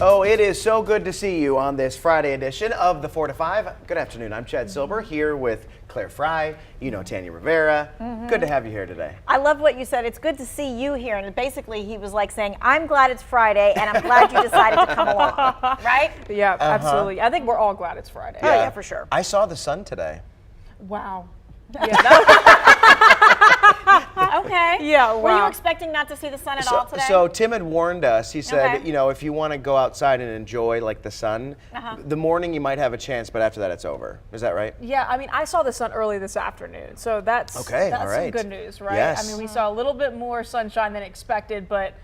Oh, it is so good to see you on this Friday edition of the 4 to 5. Good afternoon. I'm Chad Silber here with Claire Fry, Tanya Rivera. Good to have you here today. I love what you said. It's good to see you here. And basically, he was like saying, I'm glad it's Friday, and I'm glad you decided to come along. Right? Yeah, absolutely. I think we're all glad it's Friday. Oh, yeah, for sure. I saw the sun today. Wow. Okay. Yeah, Were you wow. expecting not to see the sun at all today? So Tim had warned us. He said, Okay. if you want to go outside and enjoy like the sun, the morning you might have a chance, but after that it's over. Is that right? Yeah, I mean, I saw the sun early this afternoon, so that's Okay, all some right. good news, right? Yes. I mean, we saw a little bit more sunshine than expected, but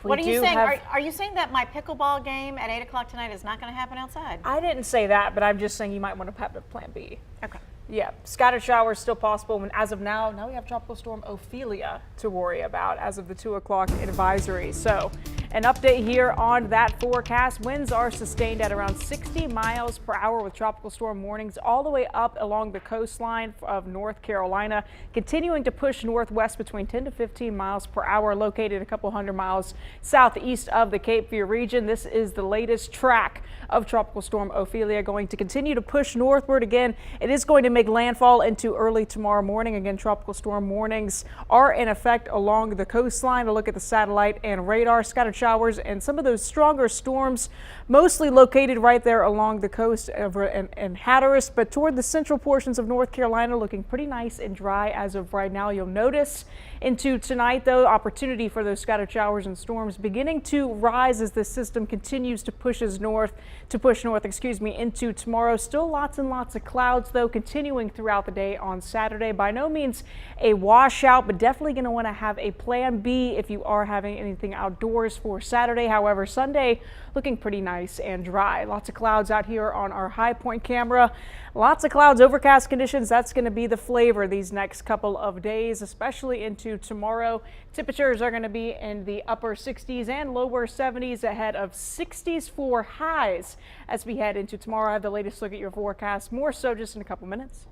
What are you do saying? have- Are you saying that my pickleball game at 8 o'clock tonight is not going to happen outside? I didn't say that, but I'm just saying you might want to have a plan B. Okay. Yeah, scattered showers still possible. And as of now we have Tropical Storm Ophelia to worry about as of the 2 o'clock advisory. So an update here on that forecast. Winds are sustained at around 60 miles per hour with tropical storm warnings all the way up along the coastline of North Carolina, continuing to push northwest between 10 to 15 miles per hour, located a couple hundred miles southeast of the Cape Fear region. This is the latest track of Tropical Storm Ophelia, going to continue to push northward again. It is going to make landfall into early tomorrow morning. Again, tropical storm warnings are in effect along the coastline. A look at the satellite and radar. Scattered showers and some of those stronger storms mostly located right there along the coast and Hatteras, but toward the central portions of North Carolina looking pretty nice and dry as of right now. You'll notice into tonight, though, opportunity for those scattered showers and storms beginning to rise as the system continues to push north into tomorrow. Still lots and lots of clouds, though, continuing throughout the day on Saturday. By no means a washout, but definitely going to want to have a plan B if you are having anything outdoors for Saturday. However, Sunday looking pretty nice and dry. Lots of clouds out here on our high point camera. Lots of clouds, overcast conditions. That's going to be the flavor these next couple of days, especially into tomorrow. Temperatures are going to be in the upper 60s and lower 70s, ahead of 60s for highs as we head into tomorrow. I have the latest look at your forecast, more so just in a couple minutes.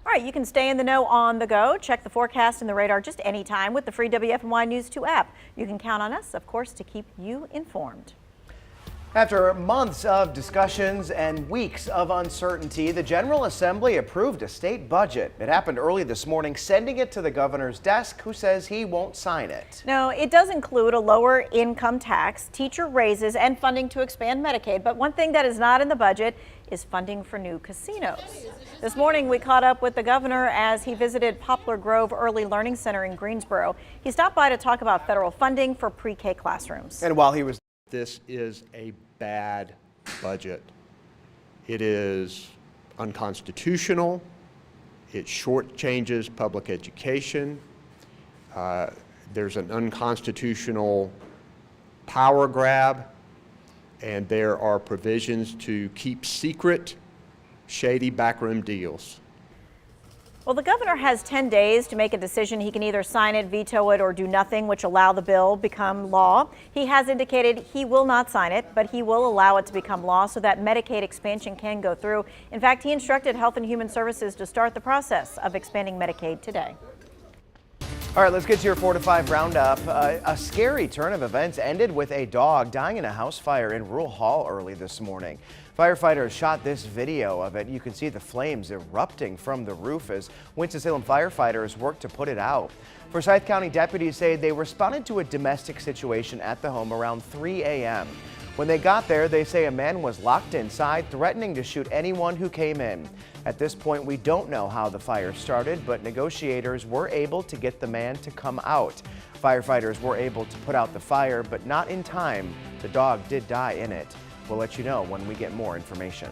All right, you can stay in the know on the go. Check the forecast and the radar just anytime with the free WFMY News 2 app. You can count on us, of course, to keep you informed. After months of discussions and weeks of uncertainty, the General Assembly approved a state budget. It happened early this morning, sending it to the governor's desk, who says he won't sign it. No, it does include a lower income tax, teacher raises, and funding to expand Medicaid. But one thing that is not in the budget is funding for new casinos. This morning, we caught up with the governor as he visited Poplar Grove Early Learning Center in Greensboro. He stopped by to talk about federal funding for pre-K classrooms. And while he was This is a bad budget. It is unconstitutional. It shortchanges public education. There's an unconstitutional power grab, and there are provisions to keep secret shady backroom deals. Well, the governor has 10 days to make a decision. He can either sign it, veto it, or do nothing, which allow the bill become law. He has indicated he will not sign it, but he will allow it to become law so that Medicaid expansion can go through. In fact, he instructed Health and Human Services to start the process of expanding Medicaid today. All right, let's get to your 4 to 5 roundup. A scary turn of events ended with a dog dying in a house fire in Rural Hall early this morning. Firefighters shot this video of it. You can see the flames erupting from the roof as Winston-Salem firefighters work to put it out. Forsyth County deputies say they responded to a domestic situation at the home around 3 a.m. When they got there, they say a man was locked inside, threatening to shoot anyone who came in. At this point, we don't know how the fire started, but negotiators were able to get the man to come out. Firefighters were able to put out the fire, but not in time. The dog did die in it. We'll let you know when we get more information.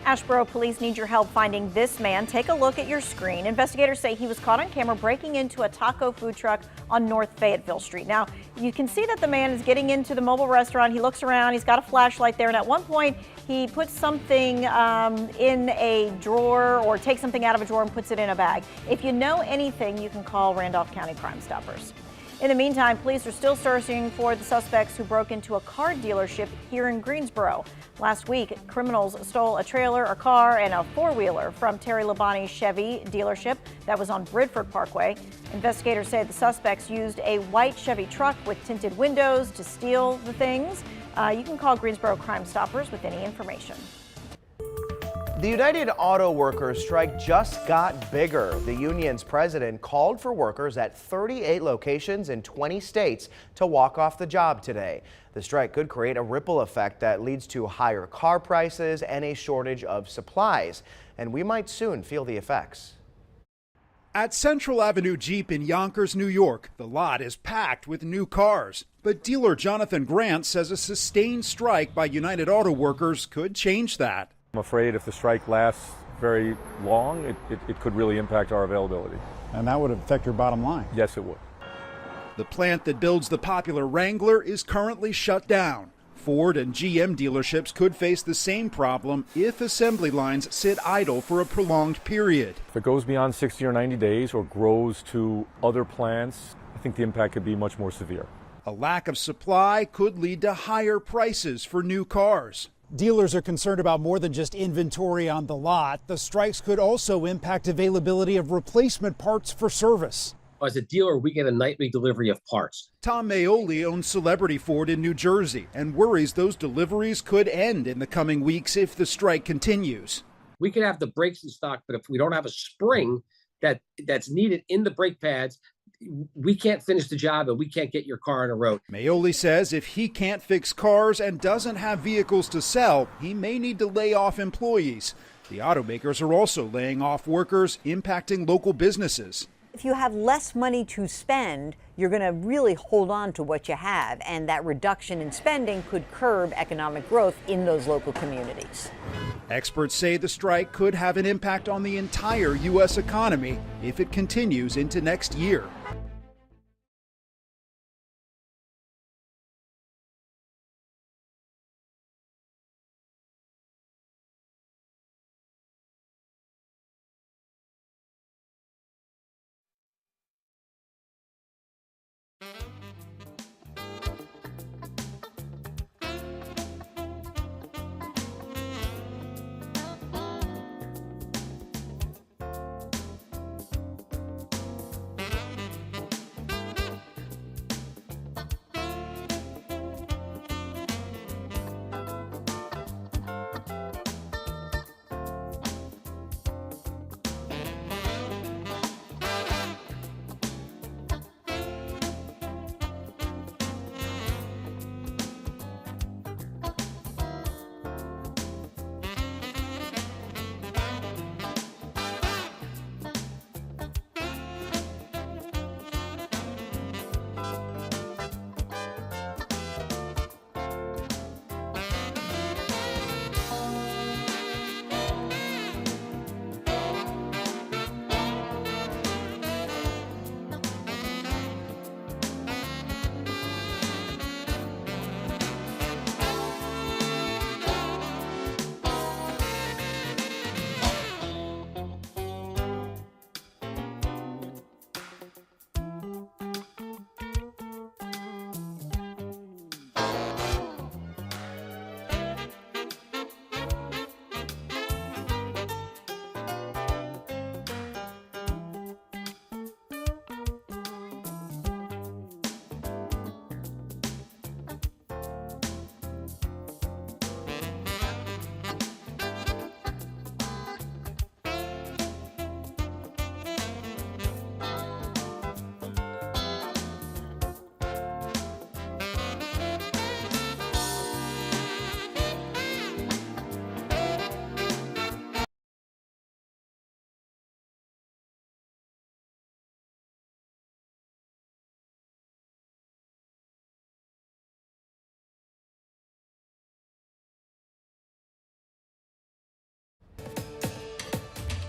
Asheboro police need your help finding this man. Take a look at your screen. Investigators say he was caught on camera breaking into a taco food truck on North Fayetteville Street. Now, you can see that the man is getting into the mobile restaurant. He looks around. He's got a flashlight there. And at one point, he puts something in a drawer or takes something out of a drawer and puts it in a bag. If you know anything, you can call Randolph County Crime Stoppers. In the meantime, police are still searching for the suspects who broke into a car dealership here in Greensboro. Last week, criminals stole a trailer, a car, and a four-wheeler from Terry Labonte's Chevy dealership that was on Bridford Parkway. Investigators say the suspects used a white Chevy truck with tinted windows to steal the things. You can call Greensboro Crime Stoppers with any information. The United Auto Workers strike just got bigger. The union's president called for workers at 38 locations in 20 states to walk off the job today. The strike could create a ripple effect that leads to higher car prices and a shortage of supplies. And we might soon feel the effects. At Central Avenue Jeep in Yonkers, New York, the lot is packed with new cars. But dealer Jonathan Grant says a sustained strike by United Auto Workers could change that. I'm afraid if the strike lasts very long, it could really impact our availability. And that would affect your bottom line. Yes, it would. The plant that builds the popular Wrangler is currently shut down. Ford and GM dealerships could face the same problem if assembly lines sit idle for a prolonged period. If it goes beyond 60 or 90 days or grows to other plants, I think the impact could be much more severe. A lack of supply could lead to higher prices for new cars. Dealers are concerned about more than just inventory on the lot. The strikes could also impact availability of replacement parts for service. As a dealer, we get a nightly delivery of parts. Tom Maioli owns Celebrity Ford in New Jersey and worries those deliveries could end in the coming weeks if the strike continues. We could have the brakes in stock, but if we don't have a spring that's needed in the brake pads, we can't finish the job and we can't get your car on the road. Maioli says if he can't fix cars and doesn't have vehicles to sell, he may need to lay off employees. The automakers are also laying off workers, impacting local businesses. If you have less money to spend, you're going to really hold on to what you have, and that reduction in spending could curb economic growth in those local communities. Experts say the strike could have an impact on the entire U.S. economy if it continues into next year.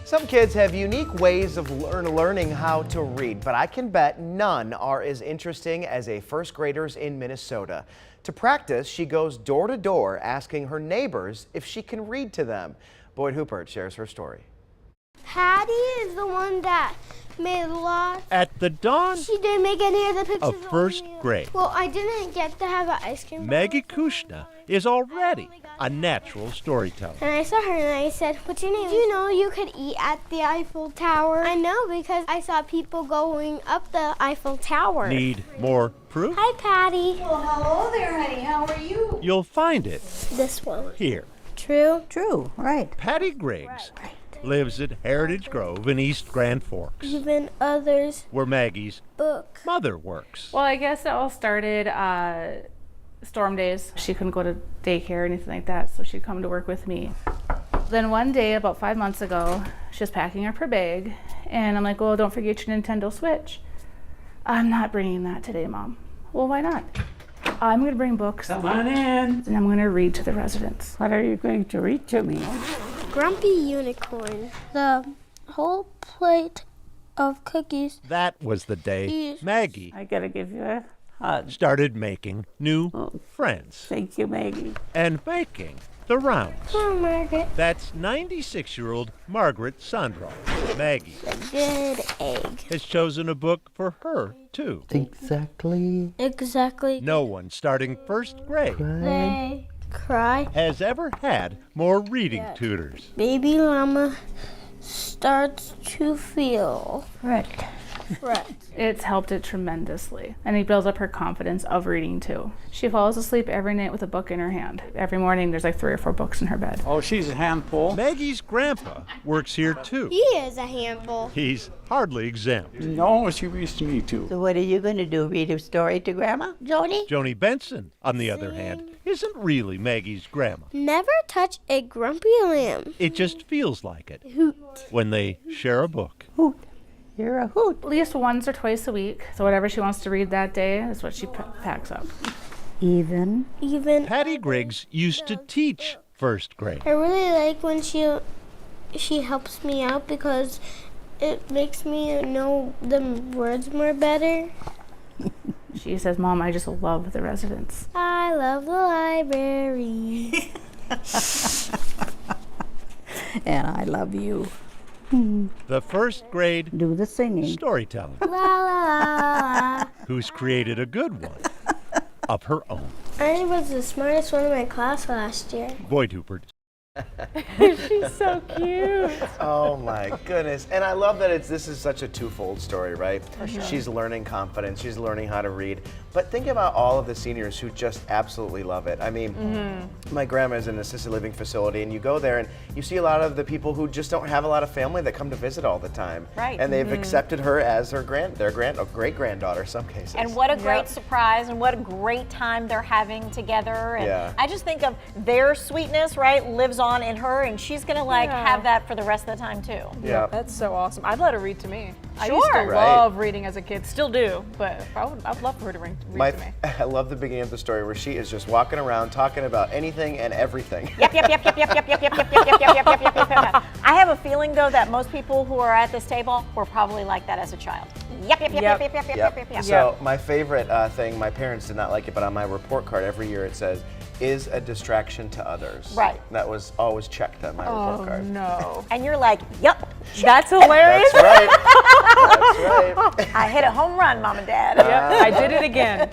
Some kids have unique ways of learning how to read, but I can bet none are as interesting as a first grader's in Minnesota. To practice, she goes door to door asking her neighbors if she can read to them. Boyd Hoopert shares her story. Patty is the one that made lots. At the dawn She didn't make any of the pictures of first grade, Well, I didn't get to have an ice cream. Maggie Kushna is already a natural storyteller. And I saw her and I said, "What's your name?" "Do you know you could eat at the Eiffel Tower?" "I know because I saw people going up the Eiffel Tower." Need more proof? "Hi, Patty." Well, hello there, honey. How are you? You'll find it This one. here. True? True, right. Patty Griggs lives at Heritage Grove in East Grand Forks, Even others' where Maggie's book. mother works. Well, I guess it all started storm days. She couldn't go to daycare or anything like that, so she'd come to work with me. Then one day, about 5 months ago, she was packing up her bag, and I'm like, "Well, don't forget your Nintendo Switch." "I'm not bringing that today, Mom." "Well, why not?" "I'm going to bring books. Come on in. And I'm going to read to the residents." What are you going to read to me? Grumpy Unicorn. The whole plate of cookies. That was the day Maggie I gotta give you a hug. started making new friends Thank you, Maggie. and making the rounds. Poor Margaret. That's 96-year-old Margaret Sandro. Maggie Good egg. has chosen a book for her, too. Exactly. No one starting first grade They cry. has ever had more reading tutors. Baby llama starts to feel fret. It's helped it tremendously, and it builds up her confidence of reading too. She falls asleep every night with a book in her hand. Every morning there's like 3 or 4 books in her bed. Oh, she's a handful. Maggie's grandpa works here, too. He is a handful. He's hardly exempt. No, she used me to. So what are you going to do? Read a story to Grandma? Joni? Joni Benson, on the other hand, isn't really Maggie's grandma. Never touch a grumpy lamb. It just feels like it Hoot. when they share a book. Hoot. You're a hoot. At least once or twice a week. So whatever she wants to read that day is what she packs up. Even. Patty Griggs used to teach first grade. I really like when she helps me out because it makes me know the words more better. She says, "Mom, I just love the residents." I love the library. And I love you. The first grade Do the singing. storyteller La la la. who's created a good one of her own. I was the smartest one in my class last year. Boyd Hubert. She's so cute. Oh my goodness. And I love that this is such a twofold story, right? She's learning confidence, she's learning how to read. But think about all of the seniors who just absolutely love it. I mean, my grandma is in an assisted living facility, and you go there and you see a lot of the people who just don't have a lot of family that come to visit all the time. Right. And they've accepted her as their great-granddaughter in some cases. And what a great surprise, and what a great time they're having together. And I just think of their sweetness, right, lives on in her, and she's gonna have that for the rest of the time too. Yeah. That's so awesome. I'd let her read to me. I Sure. used to Right. love reading as a kid, still do, but I'd love for her to read to me. I love the beginning of the story where she is just walking around talking about anything and everything. Yep. I have a feeling though that most people who are at this table were probably like that as a child. Yep. So my favorite thing, my parents did not like it, but on my report card every year it says, is a distraction to others. Right. That was always checked on my report card. No. And you're like, yep. That's hilarious. That's right. That's right. I hit a home run, Mom and Dad. Yep, I did it again.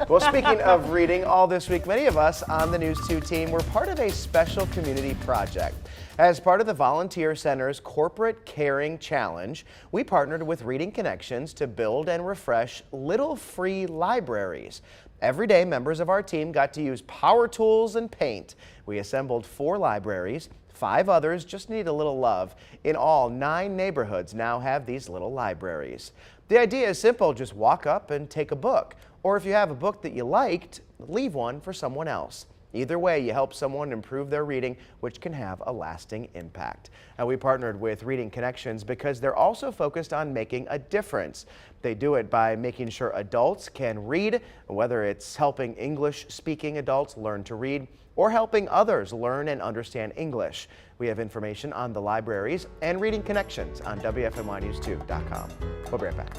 Well, speaking of reading, all this week, many of us on the News 2 team were part of a special community project. As part of the Volunteer Center's Corporate Caring Challenge, we partnered with Reading Connections to build and refresh little free libraries. Every day, members of our team got to use power tools and paint. We assembled 4 libraries. 5 others just need a little love. In all, 9 neighborhoods now have these little libraries. The idea is simple. Just walk up and take a book. Or if you have a book that you liked, leave one for someone else. Either way, you help someone improve their reading, which can have a lasting impact. And we partnered with Reading Connections because they're also focused on making a difference. They do it by making sure adults can read, whether it's helping English-speaking adults learn to read or helping others learn and understand English. We have information on the libraries and Reading Connections on WFMYnews2.com. We'll be right back.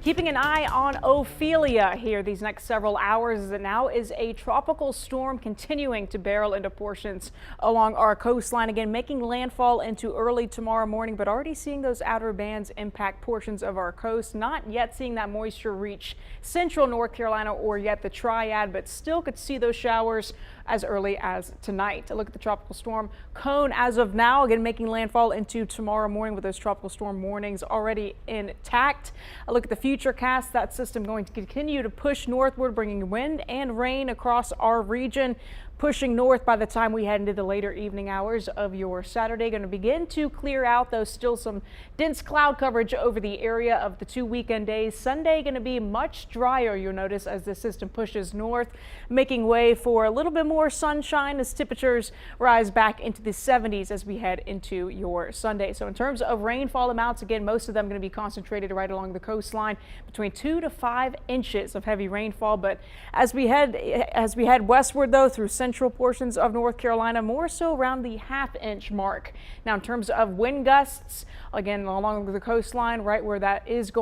Keeping an eye on Ophelia here these next several hours as it now is a tropical storm continuing to barrel into portions along our coastline, again making landfall into early tomorrow morning, but already seeing those outer bands impact portions of our coast. Not yet seeing that moisture reach central North Carolina or yet the Triad, but still could see those showers as early as tonight. A look at the tropical storm cone as of now, again making landfall into tomorrow morning with those tropical storm warnings already intact. A look at the future cast. That system going to continue to push northward, bringing wind and rain across our region. Pushing north by the time we head into the later evening hours of your Saturday. Going to begin to clear out, though still some dense cloud coverage over the area of the 2 weekend days. Sunday going to be much drier, you'll notice, as the system pushes north, making way for a little bit more sunshine as temperatures rise back into the 70s as we head into your Sunday. So in terms of rainfall amounts, again, most of them going to be concentrated right along the coastline, between 2 to 5 inches of heavy rainfall. But as we head westward, though, through central portions of North Carolina, more so around the half-inch mark. Now, in terms of wind gusts, again along the coastline, right where that is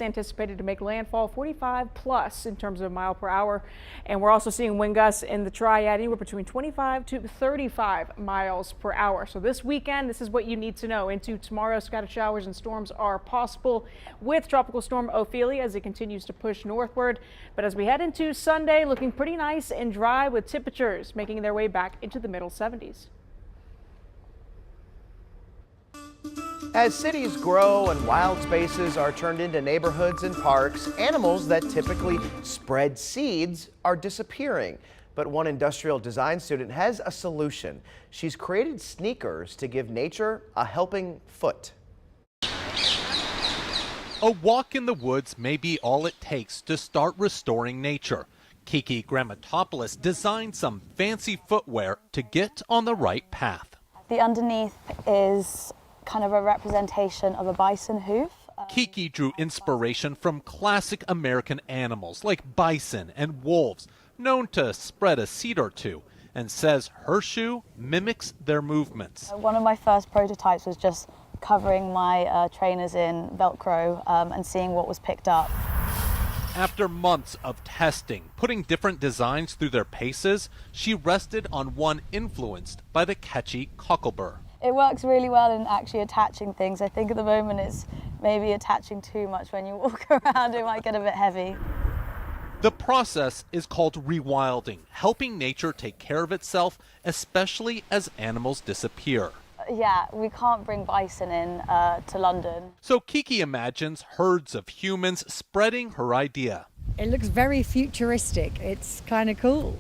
anticipated to make landfall, 45 plus in terms of mile per hour. And we're also seeing wind gusts in the Triad anywhere between 25 to 35 miles per hour. So this weekend, this is what you need to know. Into tomorrow, scattered showers and storms are possible with Tropical Storm Ophelia as it continues to push northward. But as we head into Sunday, looking pretty nice and dry with temperatures making their way back into the middle 70s. As cities grow and wild spaces are turned into neighborhoods and parks, animals that typically spread seeds are disappearing. But one industrial design student has a solution. She's created sneakers to give nature a helping foot. A walk in the woods may be all it takes to start restoring nature. Kiki Grammatopoulos designed some fancy footwear to get on the right path. The underneath is kind of a representation of a bison hoof. Kiki drew inspiration from classic American animals like bison and wolves, known to spread a seed or two, and says her shoe mimics their movements. One of my first prototypes was just covering my trainers in Velcro and seeing what was picked up. After months of testing, putting different designs through their paces, she rested on one influenced by the catchy cocklebur. It works really well in actually attaching things. I think at the moment it's maybe attaching too much when you walk around. It might get a bit heavy. The process is called rewilding, helping nature take care of itself, especially as animals disappear. Yeah, we can't bring bison in to London. So Kiki imagines herds of humans spreading her idea. It looks very futuristic. It's kind of cool.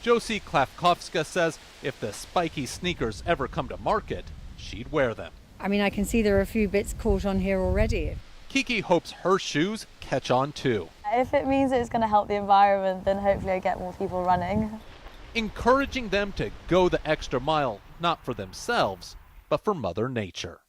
Josie Klafkowska says if the spiky sneakers ever come to market, she'd wear them. I mean, I can see there are a few bits caught on here already. Kiki hopes her shoes catch on too. If it means it's going to help the environment, then hopefully I get more people running. Encouraging them to go the extra mile, not for themselves, but for Mother Nature.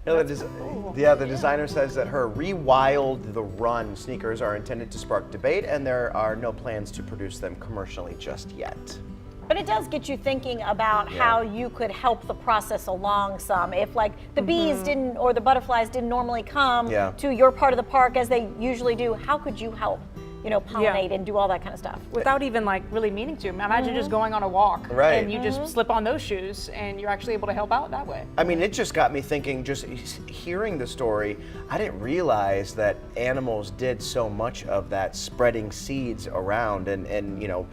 No, the designer says that her Rewild the Run sneakers are intended to spark debate, and there are no plans to produce them commercially just yet. But it does get you thinking about how you could help the process along some. If like the bees didn't or the butterflies didn't normally come to your part of the park as they usually do, how could you help? You know, pollinate and do all that kind of stuff. Without even like really meaning to. Imagine just going on a walk and you just slip on those shoes and you're actually able to help out that way. I mean, it just got me thinking, just hearing the story, I didn't realize that animals did so much of that, spreading seeds around and you know,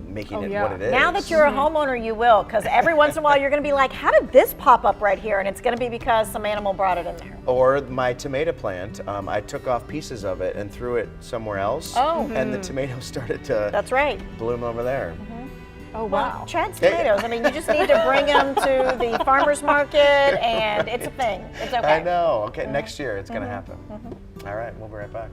making it what it is. Now that you're a homeowner, you will, because every once in a while you're going to be like, how did this pop up right here? And it's going to be because some animal brought it in there. Or my tomato plant, I took off pieces of it and threw it somewhere else. And the tomatoes started to bloom over there. Oh, wow. Well, Chad's tomatoes. I mean, you just need to bring them to the farmer's market, and it's a thing. It's okay. I know. Okay, next year it's going to happen. All right, we'll be right back.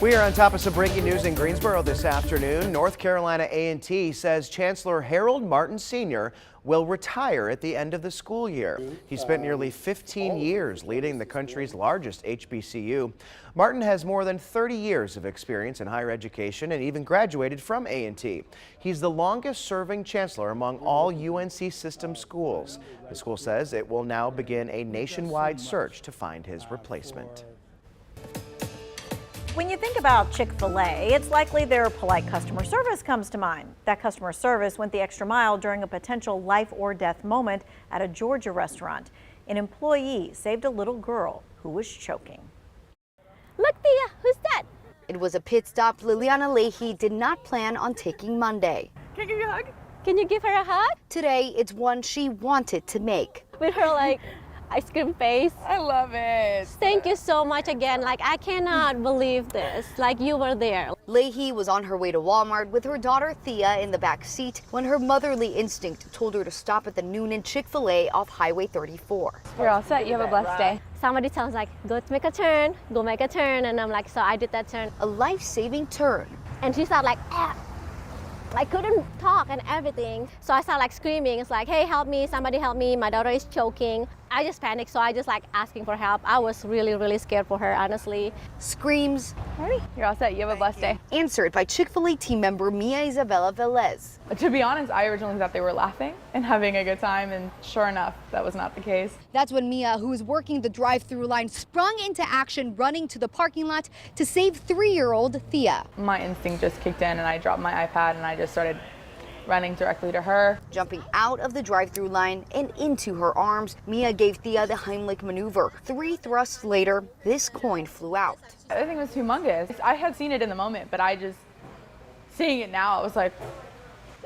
We are on top of some breaking news in Greensboro this afternoon. North Carolina A&T says Chancellor Harold Martin Sr. will retire at the end of the school year. He spent nearly 15 years leading the country's largest HBCU. Martin has more than 30 years of experience in higher education and even graduated from A&T. He's the longest serving chancellor among all UNC system schools. The school says it will now begin a nationwide search to find his replacement. When you think about Chick-fil-A, it's likely their polite customer service comes to mind. That customer service went the extra mile during a potential life or death moment at a Georgia restaurant. An employee saved a little girl who was choking. Look, Thea, who's that? It was a pit stop Liliana Leahy did not plan on taking Monday. Can I give you a hug? Can you give her a hug? Today, it's one she wanted to make. With her like ice cream face. I love it. Thank you so much again. Like, I cannot believe this. Like, you were there. Leahy was on her way to Walmart with her daughter Thea in the back seat when her motherly instinct told her to stop at the Noonan Chick-fil-A off Highway 34. You're all set. You have a blessed day. Somebody tells like, go make a turn, go make a turn. And I'm like, so I did that turn. A life-saving turn. And she started like, ah. I couldn't talk and everything. So I started like screaming. It's like, hey, help me, somebody help me. My daughter is choking. I just panicked, so I just like asking for help. I was really, really scared for her, honestly. Screams. Hurry. You're all set. You have a blessed day. Answered by Chick-fil-A team member Mia Isabella Velez. To be honest, I originally thought they were laughing and having a good time, and sure enough, that was not the case. That's when Mia, who was working the drive-through line, sprung into action, running to the parking lot to save 3-year-old Thea. My instinct just kicked in, and I dropped my iPad, and I just started running directly to her. Jumping out of the drive-through line and into her arms, Mia gave Thea the Heimlich maneuver. 3 thrusts later, this coin flew out. I think it was humongous. I had seen it in the moment, but seeing it now, I was like,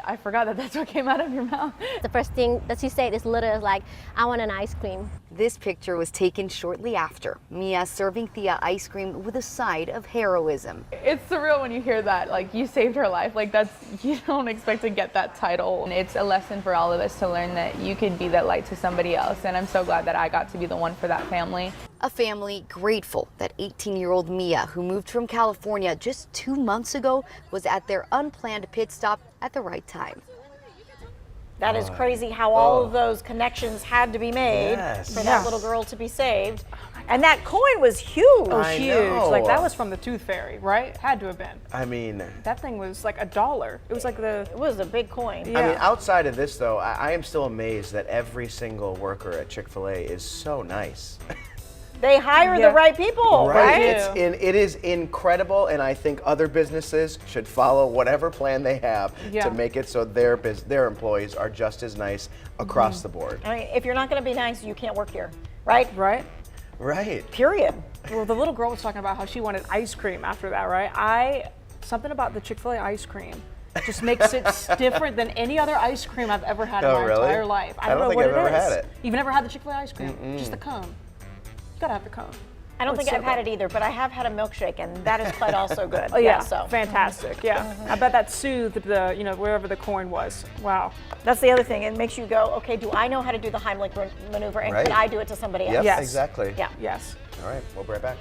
I forgot that that's what came out of your mouth. The first thing that she said is literally like, I want an ice cream. This picture was taken shortly after. Mia serving Thea ice cream with a side of heroism. It's surreal when you hear that, like, you saved her life. Like, you don't expect to get that title. And it's a lesson for all of us to learn that you could be that light to somebody else. And I'm so glad that I got to be the one for that family. A family grateful that 18-year-old Mia, who moved from California just 2 months ago, was at their unplanned pit stop at the right time. That is crazy how all of those connections had to be made for that little girl to be saved. And that coin was huge. Oh, huge. Like, that was from the Tooth Fairy, right? Had to have been. I mean, that thing was like $1. It was like it was a big coin. Yeah. I mean, outside of this, though, I am still amazed that every single worker at Chick-fil-A is so nice. They hire the right people, right? It is incredible, and I think other businesses should follow whatever plan they have to make it so their employees are just as nice across the board. I mean, if you're not going to be nice, you can't work here, right? Right. Right. Period. Well, the little girl was talking about how she wanted ice cream after that, right? Something about the Chick-fil-A ice cream just makes it different than any other ice cream I've ever had in my entire life. I don't know think what I've ever it is. had it. You've never had the Chick-fil-A ice cream? Just the cone. Gotta have the cone. I don't think I've had it either, but I have had a milkshake, and that is quite also good. Oh yeah, so fantastic. Yeah, I bet that soothed the, wherever the coin was. Wow. That's the other thing. It makes you go, okay, do I know how to do the Heimlich maneuver, and could I do it to somebody else? Yes, exactly. Yeah. Yes. All right, we'll be right back.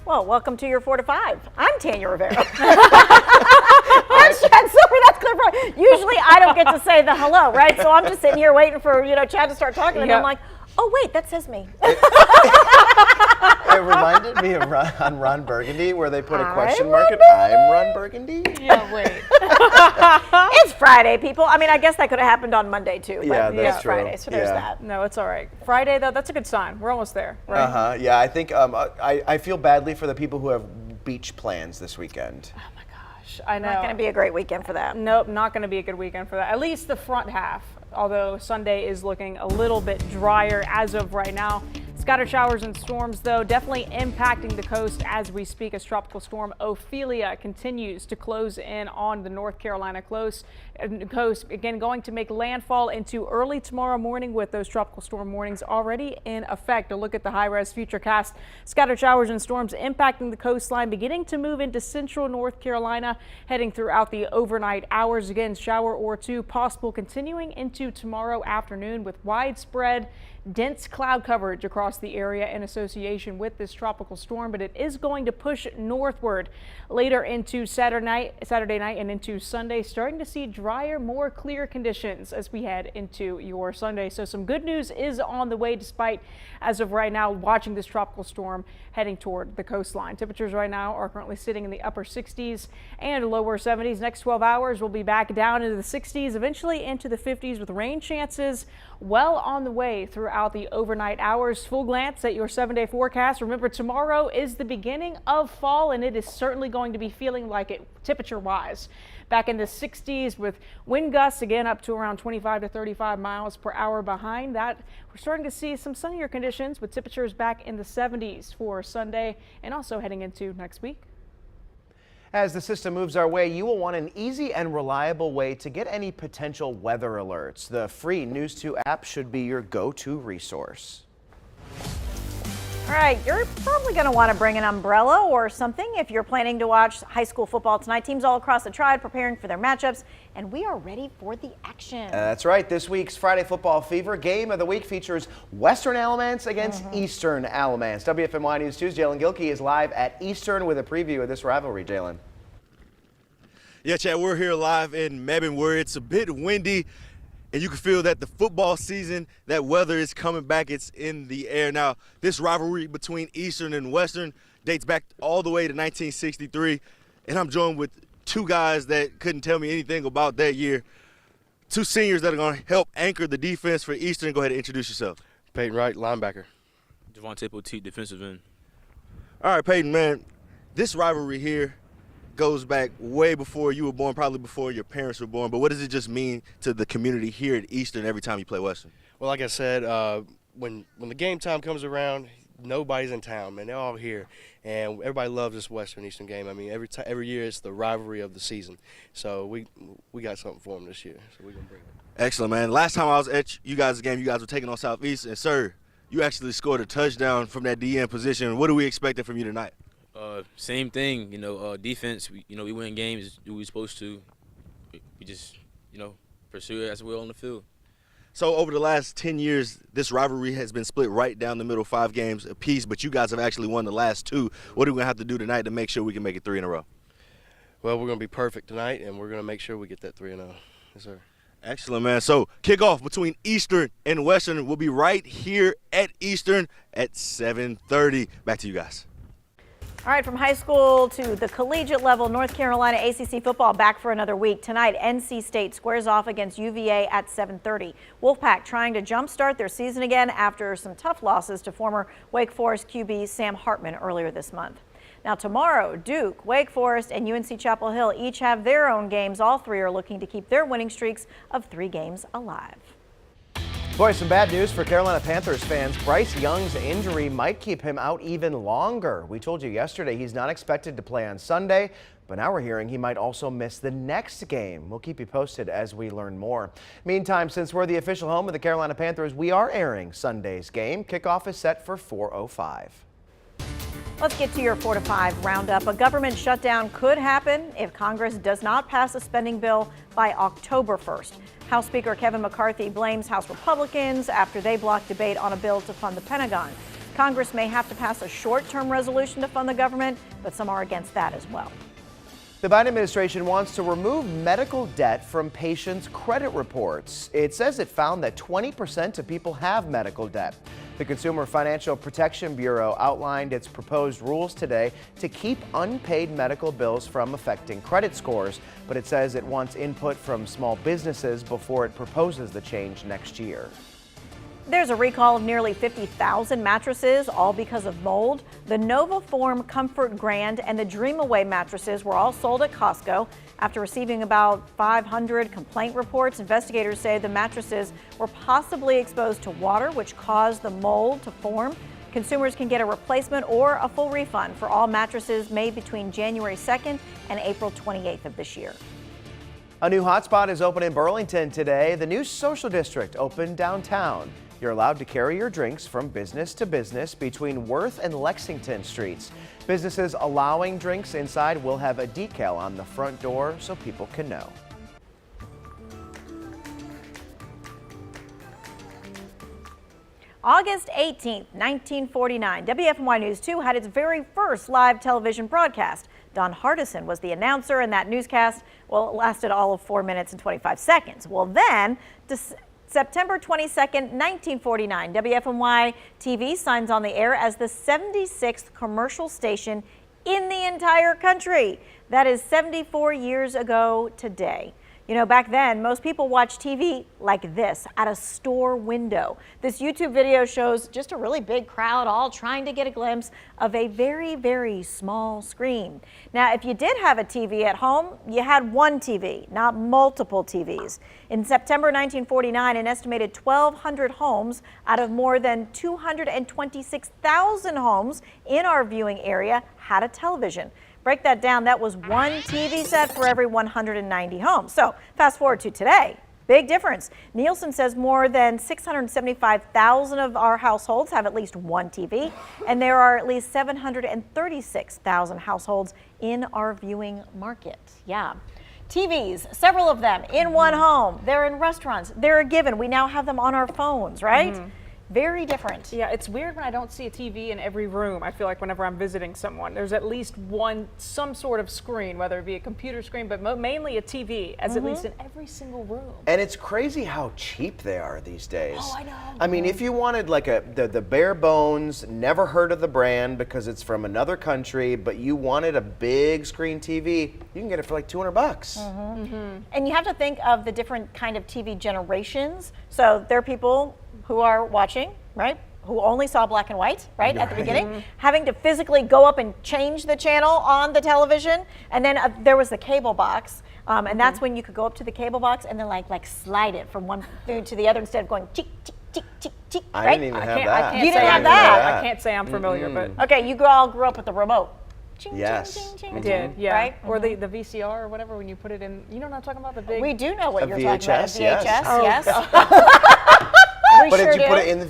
Well, welcome to your 4 to 5. I'm Tanya Rivera. That's Chad Silver. That's clear. Usually I don't get to say the hello, right? So I'm just sitting here waiting for Chad to start talking, and I'm like, oh wait, that says me. It reminded me of on Ron Burgundy, where they put a question mark at I'm Ron Burgundy. Yeah, wait. It's Friday, people. I mean, I guess that could have happened on Monday too. But Yeah, that's it's true. Friday, so there's that. No, it's all right. Friday, though, that's a good sign. We're almost there, right? Yeah, I think I feel badly for the people who have beach plans this weekend. I know. Not going to be a great weekend for that. Nope, not going to be a good weekend for that. At least the front half, although Sunday is looking a little bit drier as of right now. Scattered showers and storms, though, definitely impacting the coast as we speak, as Tropical Storm Ophelia continues to close in on the North Carolina coast. Again, going to make landfall into early tomorrow morning with those tropical storm warnings already in effect. A look at the high-res futurecast. Scattered showers and storms impacting the coastline, beginning to move into central North Carolina, heading throughout the overnight hours. Again, shower or two possible continuing into tomorrow afternoon with widespread dense cloud coverage across the area in association with this tropical storm, but it is going to push northward later into Saturday night and into Sunday, starting to see drier, more clear conditions as we head into your Sunday. So some good news is on the way, despite, as of right now, watching this tropical storm heading toward the coastline. Temperatures right now are currently sitting in the upper 60s and lower 70s. Next 12 hours we'll be back down into the 60s, eventually into the 50s, with rain chances well on the way throughout the overnight hours. Full glance at your 7-day forecast. Remember, tomorrow is the beginning of fall, and it is certainly going to be feeling like it temperature-wise. Back in the 60s with wind gusts again up to around 25 to 35 miles per hour. Behind that, we're starting to see some sunnier conditions with temperatures back in the 70s for Sunday and also heading into next week. As the system moves our way, you will want an easy and reliable way to get any potential weather alerts. The free News 2 app should be your go-to resource. All right, you're probably going to want to bring an umbrella or something if you're planning to watch high school football tonight. Teams all across the Triad preparing for their matchups, and we are ready for the action. That's right. This week's Friday Football Fever Game of the Week features Western Alamance against Eastern Alamance. WFMY News 2's Jalen Gilkey is live at Eastern with a preview of this rivalry. Jalen. Yeah, Chad, we're here live in Mebane where it's a bit windy, and you can feel that the football season, that weather is coming back. It's in the air. Now, this rivalry between Eastern and Western dates back all the way to 1963, and I'm joined with two guys that couldn't tell me anything about that year. Two seniors that are going to help anchor the defense for Eastern. Go ahead and introduce yourself. Peyton Wright, linebacker. Devontae Poteet, defensive end. All right, Peyton, man, this rivalry here goes back way before you were born, probably before your parents were born. But what does it just mean to the community here at Eastern every time you play Western? Well, like I said, when the game time comes around, nobody's in town, man. They're all here, and everybody loves this Western Eastern game. I mean, every year it's the rivalry of the season. So we got something for them this year, so we're gonna bring it. Excellent, man. Last time I was at you guys' game, you guys were taking on Southeast, and sir, you actually scored a touchdown from that DN position. What are we expecting from you tonight? Same thing, defense. We win games. Do what we're supposed to. We just, pursue it as well on the field. So over the last 10 years, this rivalry has been split right down the middle, 5 games apiece, but you guys have actually won the last 2. What are we going to have to do tonight to make sure we can make it 3 in a row? Well, we're going to be perfect tonight, and we're going to make sure we get that 3-0. Yes, sir. Excellent, man. So kickoff between Eastern and Western will be right here at Eastern at 7:30. Back to you guys. All right, from high school to the collegiate level, North Carolina ACC football back for another week. Tonight, NC State squares off against UVA at 7:30. Wolfpack trying to jumpstart their season again after some tough losses to former Wake Forest QB Sam Hartman earlier this month. Now tomorrow, Duke, Wake Forest, and UNC Chapel Hill each have their own games. All 3 are looking to keep their winning streaks of 3 games alive. Boy, some bad news for Carolina Panthers fans. Bryce Young's injury might keep him out even longer. We told you yesterday he's not expected to play on Sunday, but now we're hearing he might also miss the next game. We'll keep you posted as we learn more. Meantime, since we're the official home of the Carolina Panthers, we are airing Sunday's game. Kickoff is set for 4:05. Let's get to your 4 to 5 roundup. A government shutdown could happen if Congress does not pass a spending bill by October 1st. House Speaker Kevin McCarthy blames House Republicans after they blocked debate on a bill to fund the Pentagon. Congress may have to pass a short-term resolution to fund the government, but some are against that as well. The Biden administration wants to remove medical debt from patients' credit reports. It says it found that 20% of people have medical debt. The Consumer Financial Protection Bureau outlined its proposed rules today to keep unpaid medical bills from affecting credit scores, but it says it wants input from small businesses before it proposes the change next year. There's a recall of nearly 50,000 mattresses, all because of mold. The NovaForm, Comfort Grand, and the Dreamaway mattresses were all sold at Costco. After receiving about 500 complaint reports, investigators say the mattresses were possibly exposed to water, which caused the mold to form. Consumers can get a replacement or a full refund for all mattresses made between January 2nd and April 28th of this year. A new hotspot is open in Burlington today. The new social district opened downtown. You're allowed to carry your drinks from business to business between Worth and Lexington streets. Businesses allowing drinks inside will have a decal on the front door so people can know. August 18th, 1949, WFMY News 2 had its very first live television broadcast. Don Hardison was the announcer, and that newscast, well, it lasted all of 4 minutes and 25 seconds. Well, then, September 22nd, 1949, WFMY TV signs on the air as the 76th commercial station in the entire country. That is 74 years ago today. You know, back then, most people watched TV like this, at a store window. This YouTube video shows just a really big crowd all trying to get a glimpse of a very, very small screen. Now, if you did have a TV at home, you had one TV, not multiple TVs. In September 1949, an estimated 1,200 homes out of more than 226,000 homes in our viewing area had a television. Break that down, that was one TV set for every 190 homes. So fast forward to today, big difference. Nielsen says more than 675,000 of our households have at least one TV, and there are at least 736,000 households in our viewing market. Yeah. TVs, several of them in one home. They're in restaurants. They're a given. We now have them on our phones, right? Very different. Yeah, it's weird when I don't see a TV in every room. I feel like whenever I'm visiting someone, there's at least some sort of screen, whether it be a computer screen, but mainly a TV, as at least in every single room. And it's crazy how cheap they are these days. Oh, I know. I mean, if you wanted like the bare bones, never heard of the brand because it's from another country, but you wanted a big screen TV, you can get it for like $200. And you have to think of the different kind of TV generations. So there are people who are watching, right, who only saw black and white, right, at the beginning, having to physically go up and change the channel on the television. And then there was the cable box, and that's when you could go up to the cable box and then like slide it from one food to the other instead of going tick, tick, tick, tick, tick, right? I didn't even have that. You didn't have that? I can't say I'm familiar, but. Okay, you all grew up with the remote. Ching, yes. ching, ching, ching, I did, yeah. Right? Or the VCR or whatever when you put it in, you know what I'm talking about? The big. We do know what A you're talking about. VHS, A yes. VHS, yes. But did you put it in the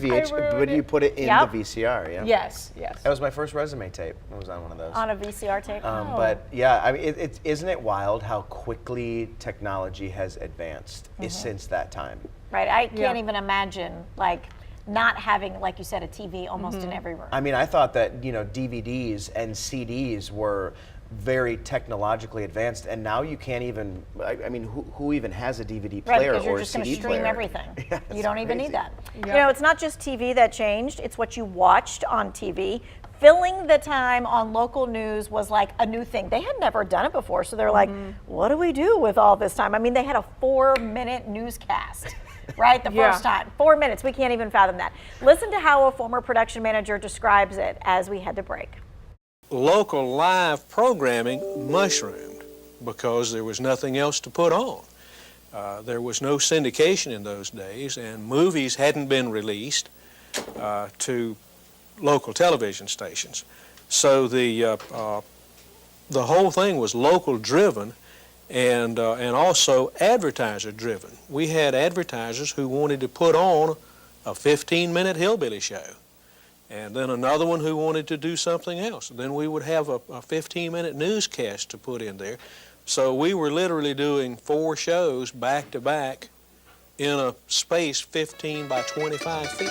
but you put it in Yep. the VCR, yeah? Yes, yes. That was my first resume tape. I was on one of those. On a VCR tape. But yeah, I mean, isn't it wild how quickly technology has advanced since that time? Right, I can't even imagine like not having, like you said, a TV almost in every room. I mean, I thought that, DVDs and CDs were very technologically advanced, and now you can't even, I mean, who even has a DVD player because you're or a just going to CD stream player? everything. Yeah, you don't even crazy. need that. Yep. You know, it's not just TV that changed, it's what you watched on TV. Filling the time on local news was like a new thing. They had never done it before, so they're like, what do we do with all this time? I mean, they had a 4-minute newscast. Right, the first time. 4 minutes, we can't even fathom that. Listen to how a former production manager describes it as we head to break. Local live programming mushroomed because there was nothing else to put on. There was no syndication in those days, and movies hadn't been released to local television stations. So the whole thing was local driven and also advertiser driven. We had advertisers who wanted to put on a 15-minute hillbilly show, and then another one who wanted to do something else. Then we would have a 15-minute newscast to put in there. So we were literally doing 4 shows back to back in a space 15 by 25 feet.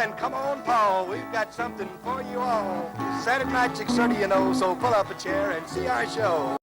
and come on, Paul. We've got something for you all. Saturday night, 6:30, you know, so pull up a chair and see our show.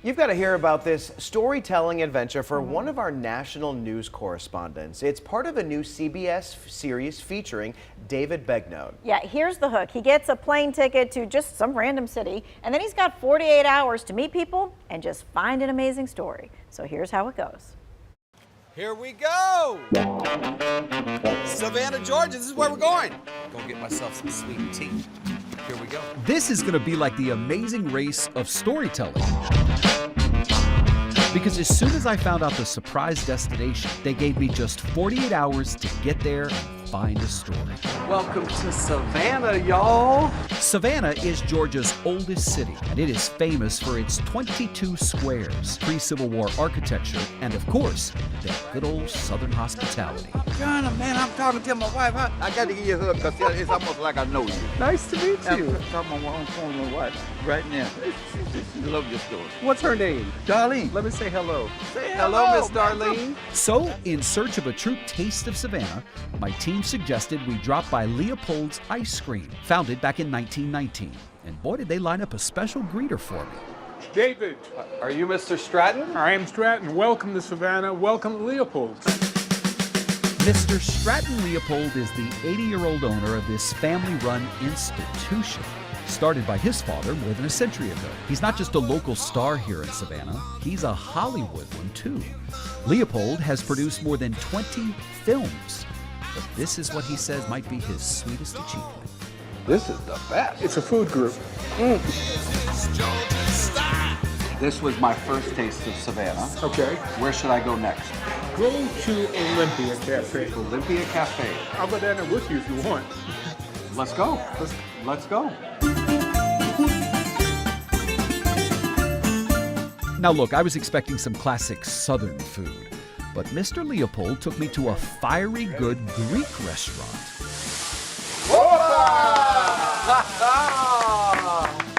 You've got to hear about this storytelling adventure for one of our national news correspondents. It's part of a new CBS series featuring David Begnaud. Yeah, here's the hook. He gets a plane ticket to just some random city, and then he's got 48 hours to meet people and just find an amazing story. So here's how it goes. Here we go! Savannah, Georgia, this is where we're going. Go get myself some sweet tea. Here we go. This is going to be like the amazing race of storytelling. Because as soon as I found out the surprise destination, they gave me just 48 hours to get there and find a story. Welcome to Savannah, y'all. Savannah is Georgia's oldest city, and it is famous for its 22 squares, pre-Civil War architecture, and of course, their good old Southern hospitality. John, man, I'm talking to my wife. I got to give you a hug because it's almost like I know you. Nice to meet you. I'm talking on the phone with my wife right now. She loves your story. What's her name? Darlene. Let me say hello. Say hello, Miss Darlene. So, in search of a true taste of Savannah, my team suggested we drop by Leopold's Ice Cream, founded back in 1919. And boy, did they line up a special greeter for me. David. Are you Mr. Stratton? I am Stratton. Welcome to Savannah. Welcome to Leopold. Mr. Stratton Leopold is the 80-year-old owner of this family-run institution, started by his father more than a century ago. He's not just a local star here in Savannah, he's a Hollywood one too. Leopold has produced more than 20 films, but this is what he says might be his sweetest achievement. This is the best. It's a food group. This was my first taste of Savannah. Okay. Where should I go next? Go to Olympia Cafe. Olympia Cafe. I'll go down there with you if you want. Let's go. Let's go. Now look, I was expecting some classic Southern food, But Mr. Leopold took me to a fiery good Greek restaurant.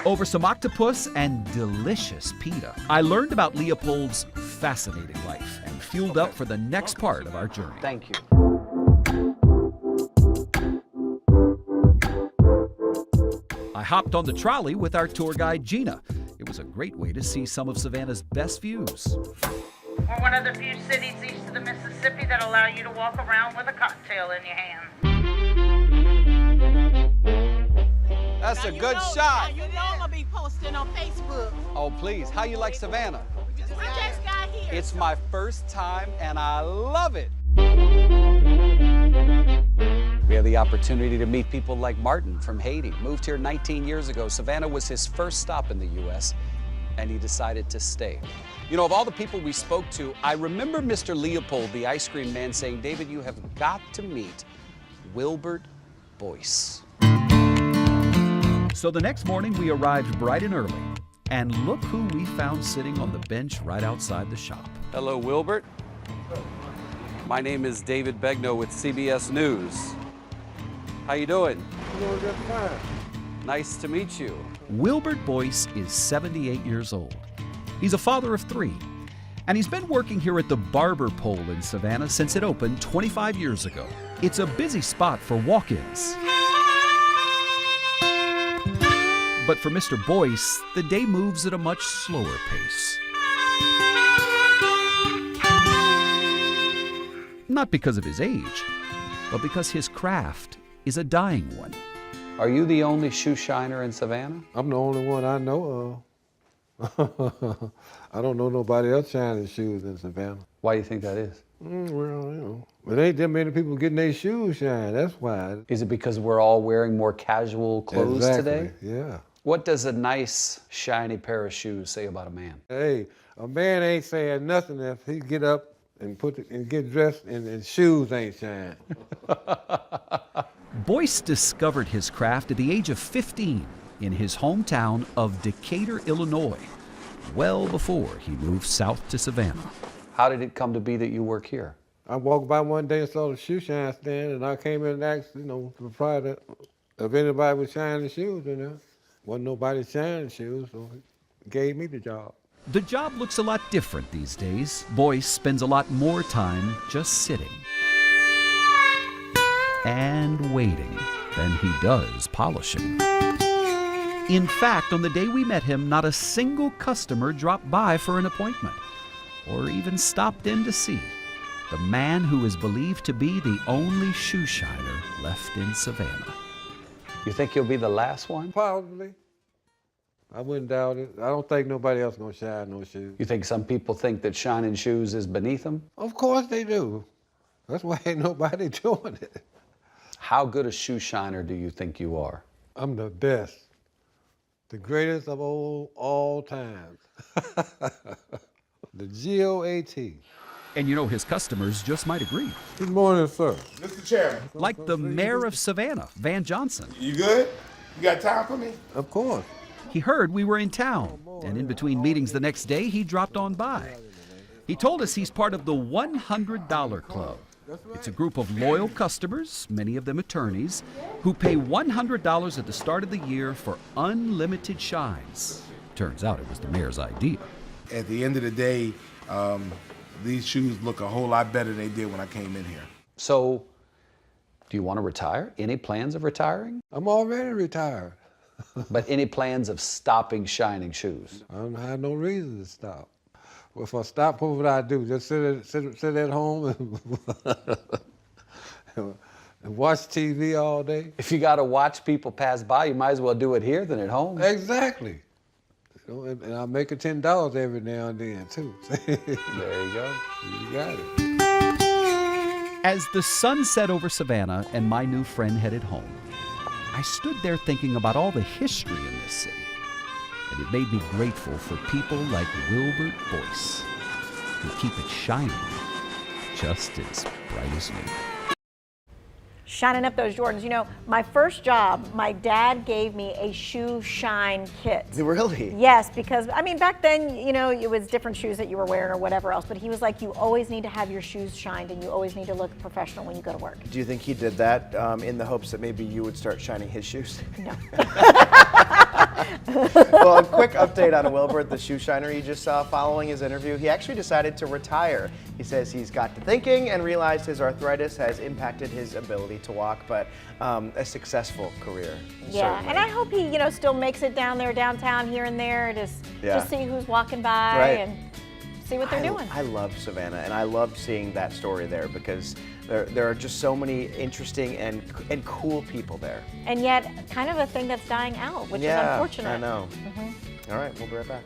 Over some octopus and delicious pita, I learned about Leopold's fascinating life and fueled up for the next part of our journey. Thank you. I hopped on the trolley with our tour guide, Gina. It was a great way to see some of Savannah's best views. We're one of the few cities east of the Mississippi that allow you to walk around with a cocktail in your hand. That's a good shot. You know I'm gonna be posting on Facebook. Oh, please. How you like Savannah? I just got here. It's my first time, and I love it. We have the opportunity to meet people like Martin from Haiti. Moved here 19 years ago. Savannah was his first stop in the U.S., and he decided to stay. You know, of all the people we spoke to, I remember Mr. Leopold, the ice cream man, saying, David, you have got to meet Wilbert Boyce. So the next morning, we arrived bright and early. And look who we found sitting on the bench right outside the shop. Hello, Wilbert. My name is David Begnaud with CBS News. How you doing? I'm doing just fine. Nice to meet you. Wilbert Boyce is 78 years old. He's a father of 3, and he's been working here at the Barber Pole in Savannah since it opened 25 years ago. It's a busy spot for walk-ins. But for Mr. Boyce, the day moves at a much slower pace. Not because of his age, but because his craft is a dying one. Are you the only shoe shiner in Savannah? I'm the only one I know of. I don't know nobody else shining shoes in Savannah. Why do you think that is? Well, you know, it ain't that many people getting their shoes shined. That's why. Is it because we're all wearing more casual clothes today? Yeah. What does a nice, shiny pair of shoes say about a man? Hey, a man ain't saying nothing if he get up and get dressed and his shoes ain't shine. Boyce discovered his craft at the age of 15 in his hometown of Decatur, Illinois, well before he moved south to Savannah. How did it come to be that you work here? I walked by one day and saw the shoe shine stand, and I came in and asked, you know, the proprietor if anybody was shining shoes in there. Wasn't nobody shining shoes, so he gave me the job. The job looks a lot different these days. Boyce spends a lot more time just sitting and waiting than he does polishing. In fact, on the day we met him, not a single customer dropped by for an appointment or even stopped in to see the man who is believed to be the only shoe shiner left in Savannah. You think he'll be the last one? Probably. I wouldn't doubt it. I don't think nobody else gonna shine no shoes. You think some people think that shining shoes is beneath them? Of course they do. That's why ain't nobody doing it. How good a shoe shiner do you think you are? I'm the best. The greatest of all times. The GOAT. And you know, his customers just might agree. Good morning, sir. Mr. Chairman. Like the mayor of Savannah, Van Johnson. You good? You got time for me? Of course. He heard we were in town, and in between meetings the next day, he dropped on by. He told us he's part of the $100 Club. It's a group of loyal customers, many of them attorneys, who pay $100 at the start of the year for unlimited shines. Turns out it was the mayor's idea. At the end of the day, these shoes look a whole lot better than they did when I came in here. So, do you want to retire? Any plans of retiring? I'm already retired. But any plans of stopping shining shoes? I don't have no reason to stop. Well, if I stop, what would I do? Just sit at home and watch TV all day? If you got to watch people pass by, you might as well do it here than at home. Exactly. You know, and I'm making $10 every now and then, too. There you go. You got it. As the sun set over Savannah and my new friend headed home, I stood there thinking about all the history in this city. And it made me grateful for people like Wilbert Boyce, who keep it shining just as bright as new. shining up those Jordans. You know, my first job, my dad gave me a shoe shine kit. Really? Yes, because I mean, back then, you know, it was different shoes that you were wearing or whatever else, but he was like, you always need to have your shoes shined and you always need to look professional when you go to work. Do you think he did that in the hopes that maybe you would start shining his shoes? No. Well, a quick update on Wilbert, the shoe shiner you just saw. Following his interview, he actually decided to retire. He says he's got to thinking and realized his arthritis has impacted his ability to walk, but a successful career. Yeah, certainly. and I hope he, you know, still makes it down there downtown here and there, just see who's walking by Right. and see what they're doing. I love Savannah, and I loved seeing that story there because there are just so many interesting and cool people there. And yet, kind of a thing that's dying out, which is unfortunate. I know. Mhm. All right, we'll be right back.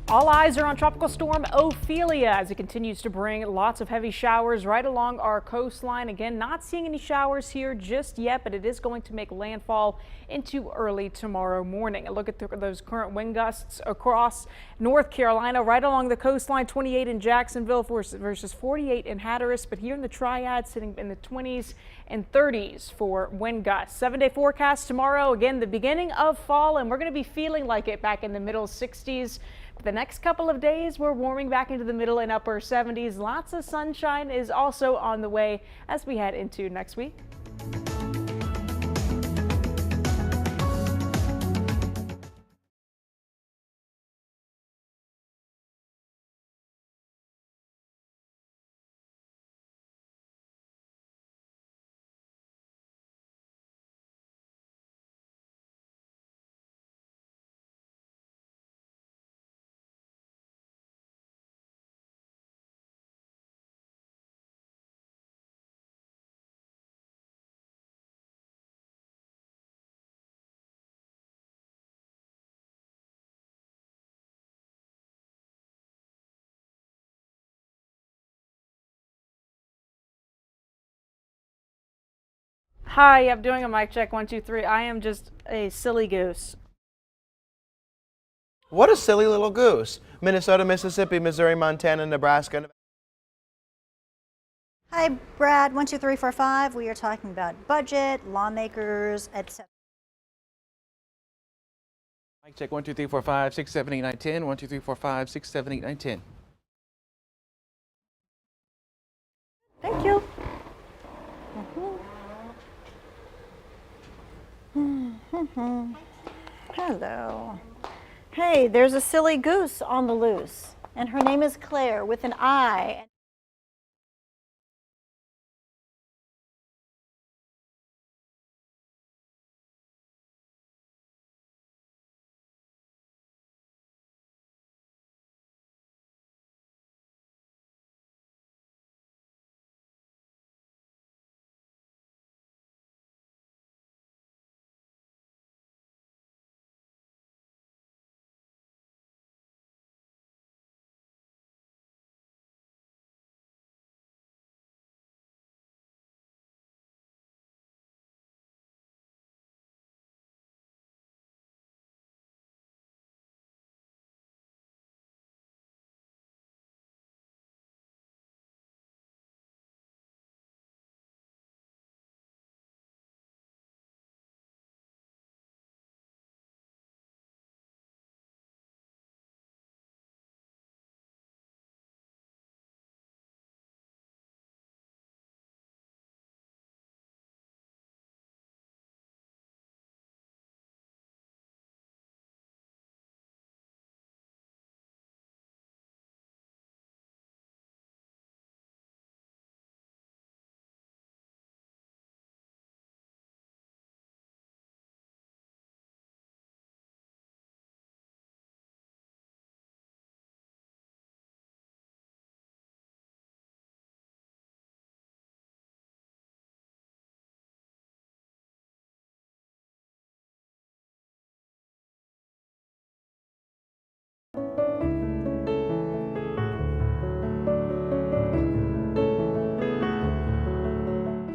All eyes are on Tropical Storm Ophelia as it continues to bring lots of heavy showers right along our coastline. Again, not seeing any showers here just yet, but it is going to make landfall into early tomorrow morning. A look at those current wind gusts across North Carolina, right along the coastline, 28 in Jacksonville versus 48 in Hatteras, but here in the Triad sitting in the 20s and 30s for wind gusts. 7-day forecast tomorrow, again, the beginning of fall, and we're going to be feeling like it back in the middle 60s. The next couple of days, we're warming back into the middle and upper 70s. Lots of sunshine is also on the way as we head into next week. Hi, I'm doing a mic check, 1, 2, 3. I am just a silly goose. What a silly little goose. Minnesota, Mississippi, Missouri, Montana, Nebraska. Hi, Brad. 1, 2, 3, 4, 5. We are talking about budget, lawmakers, etc. Mic check 1, 2, 3, 4, 5, 6, 7, 8, 9, 10. 1, 2, 3, 4, 5, 6, 7, 8, 9, 10. Thank you. Hello. Hey, there's a silly goose on the loose, and her name is Claire with an I.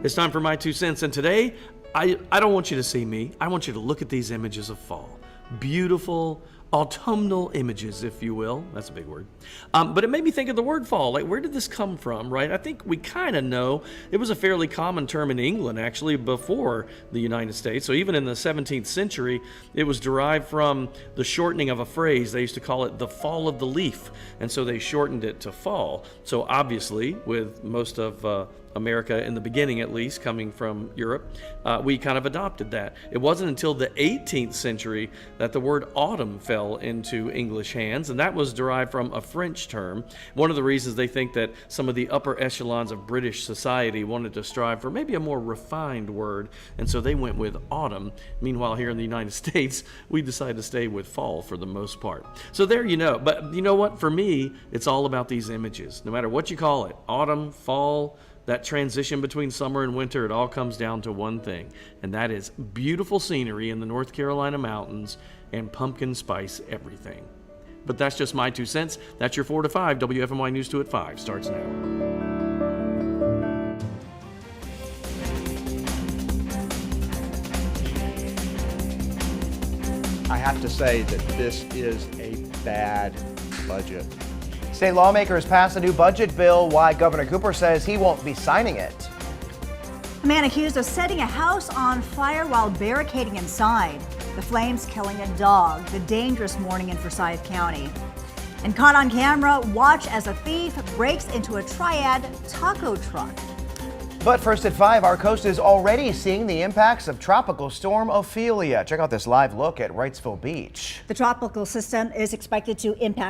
It's time for my 2 cents, and today I don't want you to see me. I want you to look at these images of fall. Beautiful autumnal images, if you will. That's a big word. But it made me think of the word fall. Like, where did this come from, right? I think we kind of know it was a fairly common term in England, actually, before the United States. So even in the 17th century, it was derived from the shortening of a phrase. They used to call it the fall of the leaf, and so they shortened it to fall. So obviously, with most of America in the beginning, at least, coming from Europe, we kind of adopted that. It wasn't until the 18th century that the word autumn fell into English hands, and that was derived from a French term. One of the reasons they think that some of the upper echelons of British society wanted to strive for maybe a more refined word, and so they went with autumn. Meanwhile, here in the United States, we decided to stay with fall for the most part. So there you know. But you know what? For me, it's all about these images. No matter what you call it, autumn, fall, that transition between summer and winter, it all comes down to one thing, and that is beautiful scenery in the North Carolina mountains and pumpkin spice everything. But that's just my 2 cents. That's your 4 to 5. WFMY News 2 at 5 starts now. I have to say that this is a bad budget. State lawmakers passed a new budget bill. Why Governor Cooper says he won't be signing it. A man accused of setting a house on fire while barricading inside. The flames killing a dog. The dangerous morning in Forsyth County. And caught on camera, watch as a thief breaks into a Triad taco truck. But first at 5, our coast is already seeing the impacts of Tropical Storm Ophelia. Check out this live look at Wrightsville Beach. The tropical system is expected to impact